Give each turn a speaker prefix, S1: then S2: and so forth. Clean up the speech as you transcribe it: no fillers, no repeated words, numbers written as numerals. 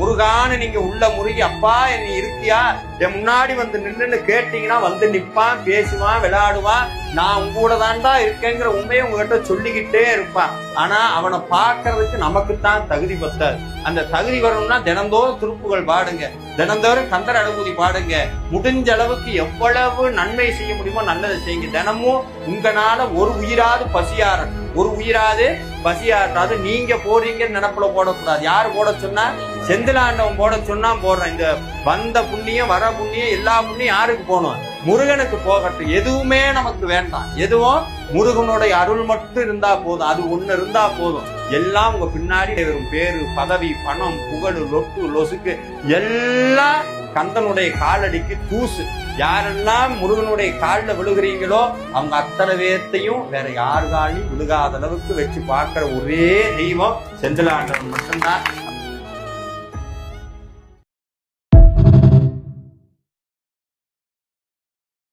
S1: முருகான்னு நீங்க உள்ள முருகி அப்பா என்ன இருக்கியா என் முன்னாடி வந்து நின்னு கேட்டீங்கன்னா வந்து நிப்பான், பேசுவான், விளையாடுவான். நான் உங்க கூட தான்டா இருக்கேங்கிற உண்மையை உங்ககிட்ட சொல்லிக்கிட்டே இருப்பான். ஆனா அவனை பார்க்கறதுக்கு நமக்குத்தான் தகுதி பத்தாது. அந்த தகுதி வரணும்னா தினந்தோறும் திருப்புகள் பாடுங்க, தினந்தோறும் கந்தர் அனுபூதி பாடுங்க. முடிஞ்ச அளவுக்கு எவ்வளவு நன்மை செய்ய முடியுமோ நல்லதை செய்யுங்க. தினமும் உங்களால ஒரு உயிராது பசியாரணும், ஒரு உயிராது பசியாட்டாது. நீங்க போறீங்கன்னு நினைப்புல போடக்கூடாது. யாரு போட சொன்னா? செந்திலாண்டவன் போட சொன்னா போடுறேன். இந்த வந்த புண்ணியம் வர புண்ணியம் எல்லா புண்ணியம் யாருக்கு போகணும்? முருகனுக்கு போகட்டும். எதுவுமே நமக்கு வேண்டாம். எதுவும் முருகனுடைய அருள் மட்டும் இருந்தா போதும். அது ஒண்ணு இருந்தா போதும். எல்லாம் உங்க பின்னாடி வரும். பேரு, பதவி, பணம், புகழ், லொட்டு லொசுக்கு எல்லாம் கந்தனுடைய காலடிக்கு தூசு. யாரெல்லாம் முருகனுடைய காலில் விழுகிறீங்களோ அவங்க அத்தனை பேர்த்தையும் வேற யார் காலையும் விழுகாத அளவுக்கு வச்சு பார்க்கிற ஒரே தெய்வம் செந்திலாண்டவன் மட்டும்தான்.